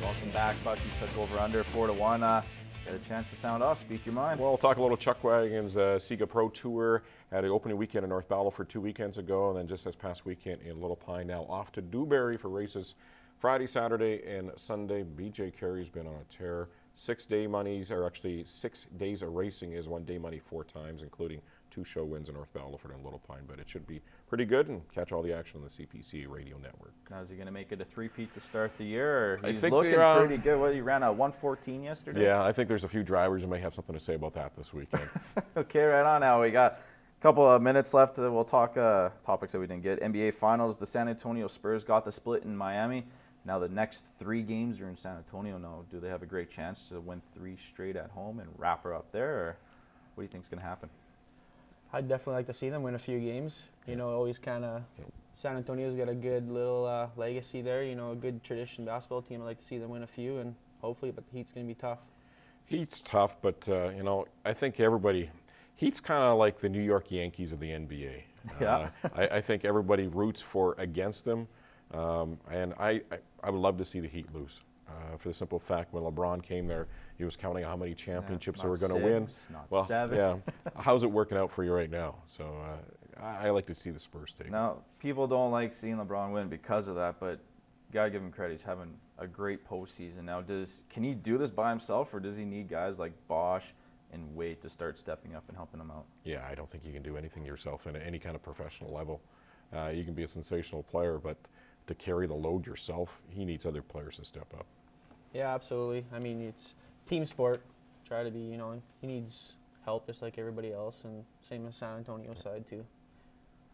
Welcome back. Bucky took over under 4-1. Get a chance to sound off. Speak your mind. Well, we'll talk a little Chuck Wagon's Sega Pro Tour. Had an opening weekend in North Battleford 2 weekends ago, and then just this past weekend in Little Pine. Now off to Dewberry for races Friday, Saturday, and Sunday. BJ Carey's been on a tear. 6 day monies, or actually 6 days of racing is 1 day money 4 times, including 2 show wins in North Battleford and Little Pine. But it should be pretty good and catch all the action on the CPC radio network. Now, is he going to make it a three-peat to start the year? Or I he's think looking pretty good. What, he ran a 1:14 yesterday? Yeah, I think there's a few drivers who may have something to say about that this weekend. Okay, right on now. We got a couple of minutes left. We'll talk topics that we didn't get. NBA Finals, the San Antonio Spurs got the split in Miami. Now the next 3 games are in San Antonio. Now, do they have a great chance to win 3 straight at home and wrap her up there? Or what do you think is going to happen? I'd definitely like to see them win a few games. You know, always kind of San Antonio's got a good little legacy there. You know, a good tradition basketball team. I'd like to see them win a few, and hopefully, but the Heat's going to be tough. Heat's tough, but, you know, I think Heat's kind of like the New York Yankees of the NBA. Yeah. I think everybody roots against them, and I would love to see the Heat lose. For the simple fact, when LeBron came there, he was counting how many championships they were going to win. Not 7. Yeah. How's it working out for you right now? So I like to see the Spurs take it. Now, people don't like seeing LeBron win because of that, but got to give him credit. He's having a great postseason. Now, can he do this by himself, or does he need guys like Bosch and Wade to start stepping up and helping him out? Yeah, I don't think you can do anything yourself at any kind of professional level. You can be a sensational player, but to carry the load yourself, he needs other players to step up. Yeah, absolutely. I mean, it's team sport. Try to be, you know, he needs help just like everybody else, and same as San Antonio side too.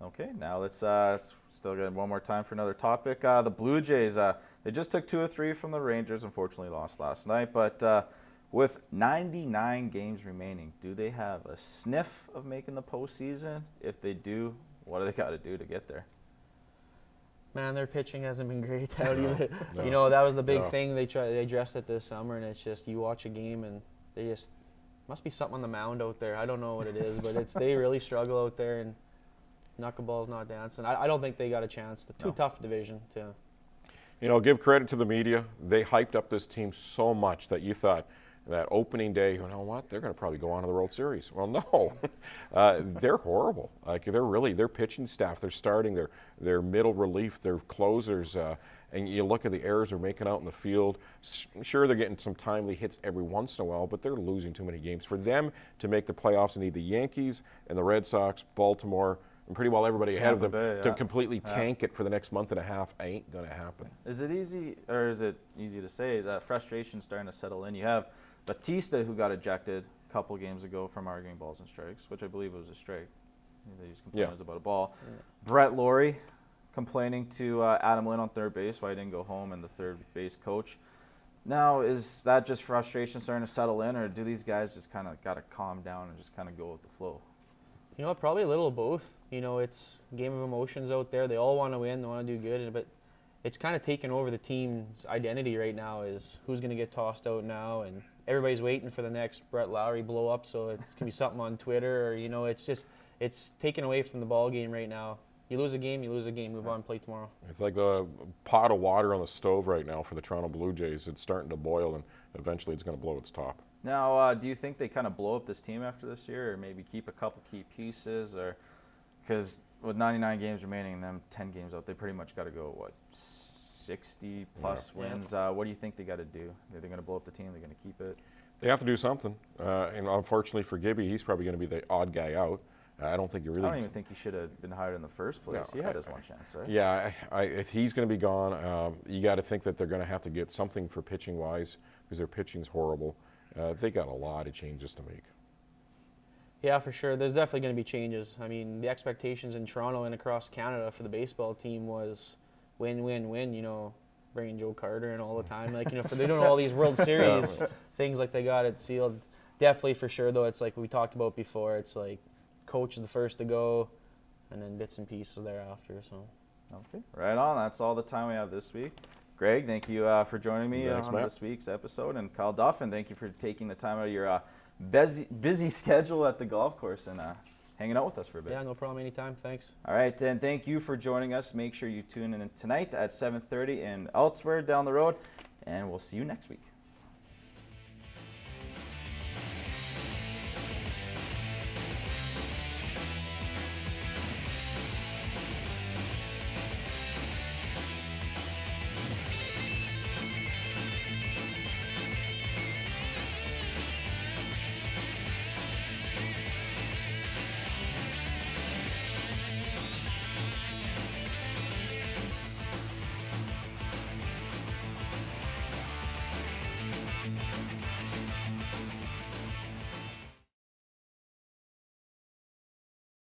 Okay, now let's still get one more time for another topic. The Blue Jays, they just took 2 of 3 from the Rangers. Unfortunately, lost last night. But with 99 games remaining, do they have a sniff of making the postseason? If they do, what do they got to do to get there? Man, their pitching hasn't been great out either. No. You know, that was the big thing. They addressed it this summer, and it's just you watch a game and they just must be something on the mound out there. I don't know what it is, but they really struggle out there, and knuckleball's not dancing. I don't think they got a chance. The too tough division to. You know, give credit to the media. They hyped up this team so much that you thought that opening day, you know what, they're going to probably go on to the World Series. Well, no, they're horrible. Like their pitching staff, they're starting their middle relief, their closers, and you look at the errors they're making out in the field. Sure, they're getting some timely hits every once in a while, but they're losing too many games. For them to make the playoffs, they need the Yankees and the Red Sox, Baltimore, and pretty well everybody ahead of them to completely tank it for the next month and a half. Ain't going to happen. Is it easy to say that frustration's starting to settle in? You have Batista, who got ejected a couple games ago from arguing balls and strikes, which I believe was a strike. They used complaints about a ball. Yeah. Brett Laurie complaining to Adam Lynn on third base why he didn't go home, and the third base coach. Now, is that just frustration starting to settle in, or do these guys just kind of got to calm down and just kind of go with the flow? You know, probably a little of both. You know, it's a game of emotions out there. They all want to win. They want to do good, but it's kind of taken over the team's identity right now is who's going to get tossed out now, and everybody's waiting for the next Brett Lowry blow up, so it's going to be something on Twitter, or, you know, it's taken away from the ball game right now. You lose a game, move on, play tomorrow. It's like the pot of water on the stove right now for the Toronto Blue Jays. It's starting to boil, and eventually it's going to blow its top. Now, do you think they kind of blow up this team after this year, or maybe keep a couple key pieces, or because with 99 games remaining and them 10 games out, they pretty much got to go, 60-plus wins? What do you think they got to do? Are they going to blow up the team? Are they going to keep it? They have to do something. And unfortunately for Gibby, he's probably going to be the odd guy out. I don't even think he should have been hired in the first place. No, he had his one chance, right? Yeah, if he's going to be gone, you got to think that they're going to have to get something for pitching-wise because their pitching's horrible. They got a lot of changes to make. Yeah, for sure. There's definitely going to be changes. I mean, the expectations in Toronto and across Canada for the baseball team was win, win, win, you know, bringing Joe Carter in all the time. Like, you know, they're doing all these World Series things like they got it sealed. Definitely for sure, though, it's like we talked about before. It's like coach is the first to go and then bits and pieces thereafter. So, okay, right on. That's all the time we have this week. Greg, thank you for joining me on this week's episode. And Kyle Duffin, thank you for taking the time out of your busy schedule at the golf course and hanging out with us for a bit. Yeah, no problem. Anytime. Thanks. All right, and thank you for joining us. Make sure you tune in tonight at 7:30 and elsewhere down the road, and we'll see you next week.